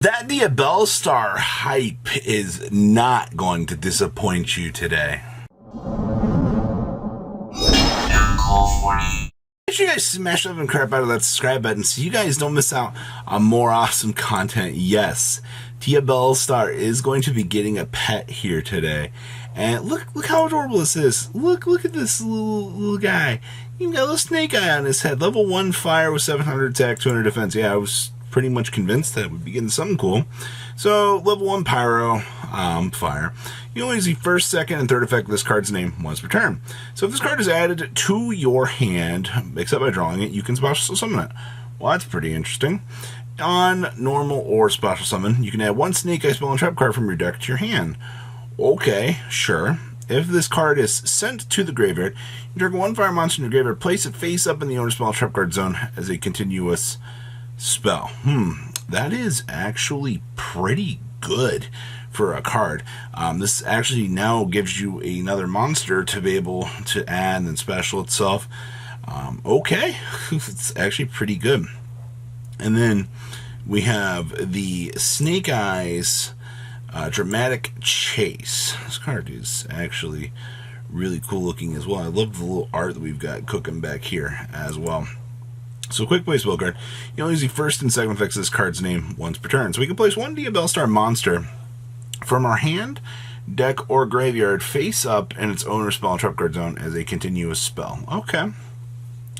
That Diabellstar hype is not going to disappoint you today. Make sure you guys smash the crap out of that subscribe button so you guys don't miss out on more awesome content. Yes, Diabellstar is going to be getting a pet here today. And look how adorable this is. Look at this little guy. Even got a little snake eye on his head. Level 1 fire with 700 attack, 200 defense. Yeah, I was pretty much convinced that we'd be getting something cool. So, level 1 pyro, fire. You only use the first, second, and third effect of this card's name once per turn. So if this card is added to your hand, except by drawing it, you can special summon it. Well, that's pretty interesting. On normal or special summon, you can add one snake eye spell and trap card from your deck to your hand. Okay, sure. If this card is sent to the graveyard, you target one fire monster in your graveyard, place it face up in the owner's spell and trap card zone as a continuous spell. That is actually pretty good for a card. This actually now gives you another monster to be able to add and special itself. Okay, it's actually pretty good. And then we have the Snake Eyes Dramatic Chase. This card is actually really cool looking as well. I love the little art that we've got cooking back here as well. So quick play spell card. You only use the first and second effects of this card's name once per turn. So we can place one Diabellstar monster from our hand, deck, or graveyard face up in its owner's spell and trap card zone as a continuous spell. Okay,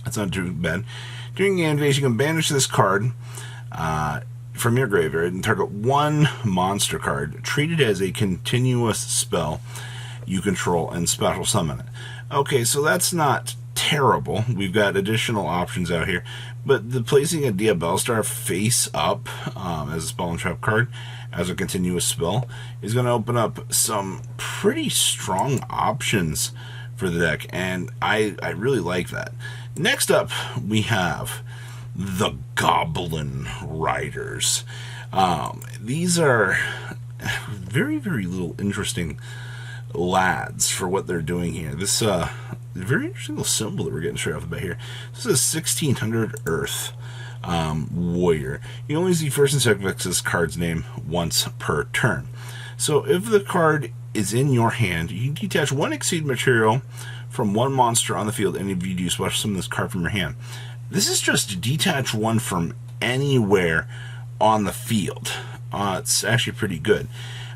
that's not too bad. During the end phase, you can banish this card from your graveyard and target one monster card, treat it as a continuous spell you control, and special summon it. Okay, so that's not terrible. We've got additional options out here, but the placing a Diabellstar face up as a spell and trap card as a continuous spell is going to open up some pretty strong options for the deck, and I really like that. Next up, we have the Goblin Riders. These are very little interesting lads for what they're doing here. This very interesting little symbol that we're getting straight off the bat here. This is a 1600 Earth warrior. You only use the first and second effects of this card's name once per turn. So if the card is in your hand, you can detach one exceed material from one monster on the field, and if you do, special summon this card from your hand. This is just detach one from anywhere on the field. It's actually pretty good.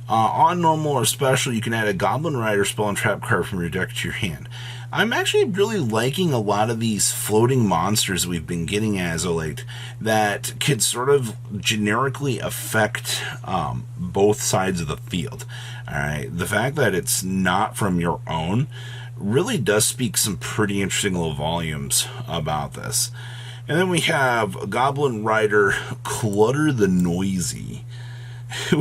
On normal or special, you can add a Goblin Rider spell and trap card from your deck to your hand. I'm actually really liking a lot of these floating monsters we've been getting as of late that could sort of generically affect both sides of the field. Alright, the fact that it's not from your own really does speak some pretty interesting little volumes about this. And then we have Goblin Rider Clutter the Noisy.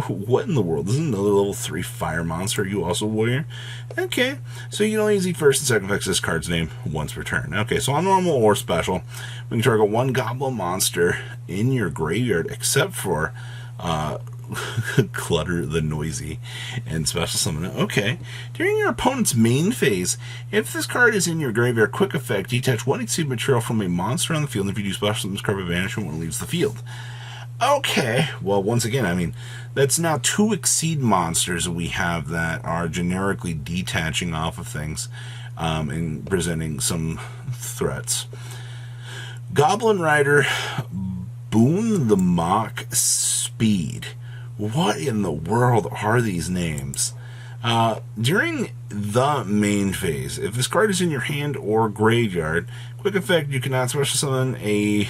What in the world? This is another level 3 fire monster. Are you also a warrior? Okay, so you can only use the first and second effects of this card's name once per turn. Okay, so on normal or special, we can target one goblin monster in your graveyard except for Clutter the Noisy and special summon it. Okay, during your opponent's main phase, if this card is in your graveyard, quick effect, detach one exceed material from a monster on the field, and if you do special summon this card by banishment when it leaves the field. Okay, well, once again, I mean, that's now 2 exceed monsters that we have that are generically detaching off of things and presenting some threats. Goblin Rider Boon the Mock Speed. What in the world are these names? During the main phase, if this card is in your hand or graveyard, quick effect, you cannot special summon a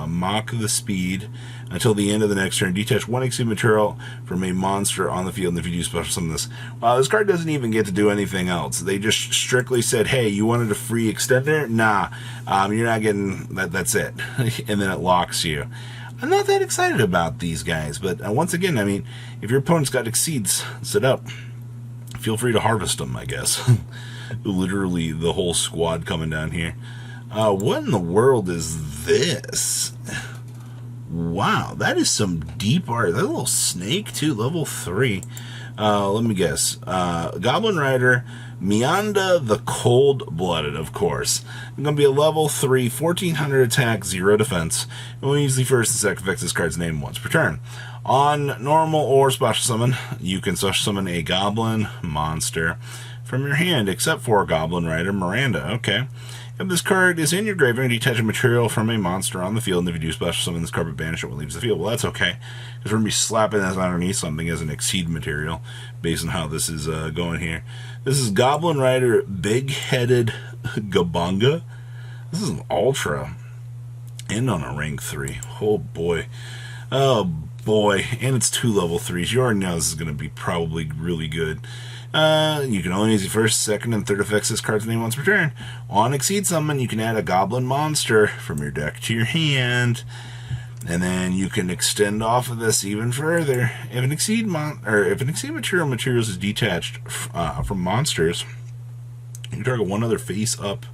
Mock the Speed until the end of the next turn. Detach one exceed material from a monster on the field, and if you do special summon this. This card doesn't even get to do anything else. They just strictly said, hey, you wanted a free extender? Nah, you're not getting that. That's it. And then it locks you. I'm not that excited about these guys, but once again, I mean, if your opponent's got exceeds, sit up. Feel free to harvest them, I guess. Literally the whole squad coming down here. What in the world is this? Wow, that is some deep art. That little snake, too, level 3. Let me guess. Goblin Rider, Mianda the Cold-Blooded, of course. I'm going to be a level 3, 1400 attack, 0 defense. And we'll use the first and second effects of this card's name once per turn. On normal or special summon, you can special summon a Goblin monster from your hand, except for Goblin Rider Miranda. Okay. If this card is in your graveyard, detach a material from a monster on the field, and if you do special summon this card, but banish it when it leaves the field. Well, that's okay, because we're going to be slapping this underneath something as an exceed material, based on how this is going here. This is Goblin Rider Big-Headed Gabunga. This is an Ultra, and on a rank 3. Oh, boy. Oh, boy. And it's 2 level 3s. You already know this is going to be probably really good. You can only use the first, second, and third effects of this card's name once per turn. On Exceed Summon, you can add a Goblin monster from your deck to your hand, and then you can extend off of this even further. If an Exceed materials is detached from monsters, you can target one other face-up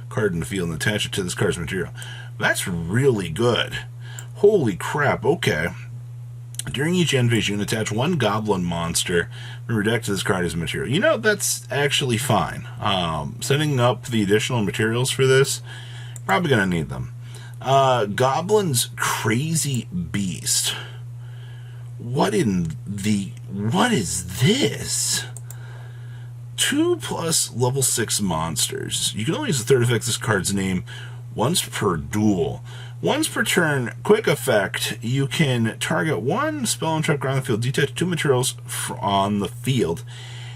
card in the field and attach it to this card's material. That's really good. Holy crap! Okay. During each end phase, you can attach one Goblin monster from your deck to this card as material. You know, that's actually fine. Setting up the additional materials for this, probably going to need them. Goblin's Crazy Beast. What is this? 2+ level 6 monsters. You can only use the third effect of this card's name once per duel. Once per turn, quick effect, you can target one spell and trap on the field, detach 2 materials on the field,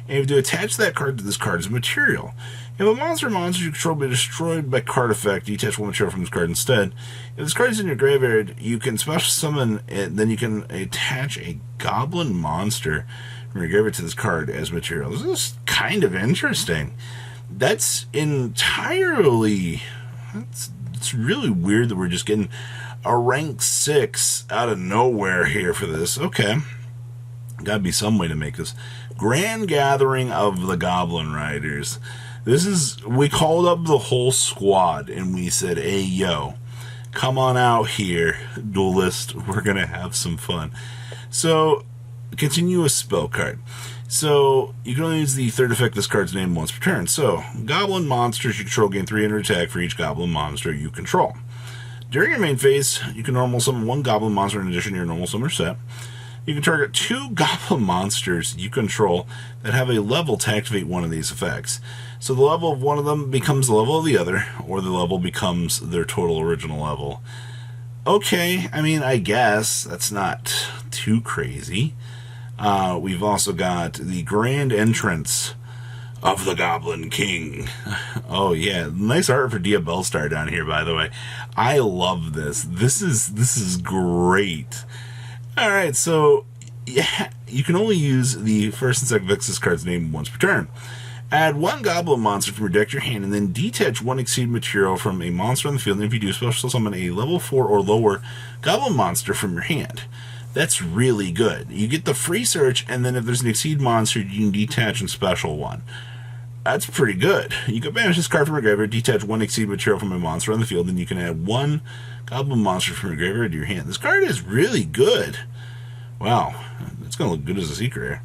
and if you attach that card to this card as a material. If a monster you control be destroyed by card effect, detach 1 material from this card instead. If this card is in your graveyard, you can special summon it, then you can attach a Goblin monster from your graveyard to this card as material. This is kind of interesting. That's entirely... It's really weird that we're just getting a rank 6 out of nowhere here for this. Okay. Gotta be some way to make this. Grand Gathering of the Goblin Riders. We called up the whole squad and we said, hey, yo, come on out here, duelist. We're gonna have some fun. So, continuous spell card. So, you can only use the third effect of this card's name once per turn. So, Goblin monsters you control gain 300 attack for each Goblin monster you control. During your main phase, you can normal summon 1 Goblin monster in addition to your normal summoner set. You can target 2 Goblin monsters you control that have a level to activate one of these effects. So the level of one of them becomes the level of the other, or the level becomes their total original level. Okay, I mean, I guess that's not too crazy. We've also got the grand entrance of the Goblin King. Oh yeah, nice art for Diabellstar down here, by the way. I love this. This is great. All right, so yeah, you can only use the first and second effects of this card's name once per turn. Add 1 Goblin monster from your deck to your hand, and then detach 1 Exceed material from a monster on the field. And if you do, special summon a level 4 or lower Goblin monster from your hand. That's really good. You get the free search, and then if there's an Exceed monster, you can detach and special one. That's pretty good. You can banish this card from your graveyard, detach 1 Exceed material from a monster on the field, and you can add 1 Goblin monster from your graveyard to your hand. This card is really good. Wow, it's going to look good as a secret here.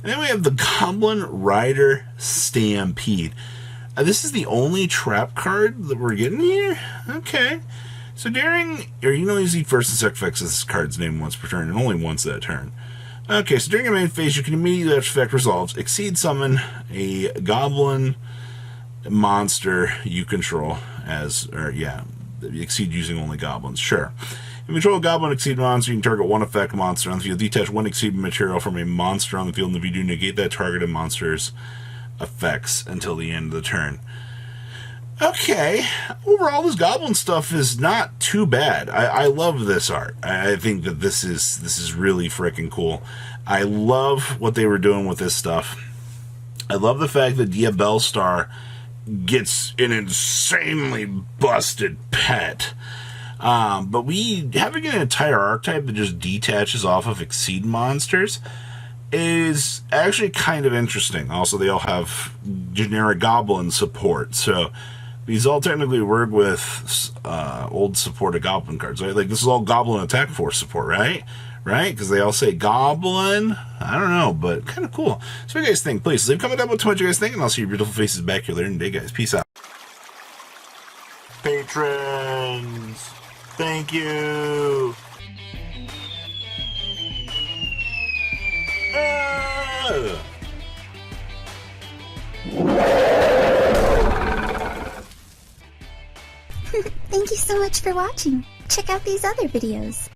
And then we have the Goblin Rider Stampede. This is the only trap card that we're getting here? Okay. So you can only use the first and second effects of this card's name once per turn, and only once that turn. Okay, so during your main phase, you can immediately after effect resolves, Exceed summon a Goblin monster you control Exceed using only Goblins, sure. If you control a Goblin Exceed monster, you can target 1 effect monster on the field, detach 1 Exceed material from a monster on the field, and if you do, negate that targeted monster's effects until the end of the turn. Okay, overall this Goblin stuff is not too bad. I love this art. I think that this is really freaking cool. I love what they were doing with this stuff. I love the fact that Diabellstar gets an insanely busted pet. But having an entire archetype that just detaches off of Exceed monsters is actually kind of interesting. Also, they all have generic Goblin support, so these all technically work with old supported Goblin cards, right? Like, this is all Goblin Attack Force support, right? Right? Because they all say Goblin. I don't know, but kind of cool. So what do you guys think? Please leave a comment down below what you guys think, and I'll see your beautiful faces back here later in the day, guys. Peace out. Patrons, thank you. go! Thank you so much for watching. Check out these other videos.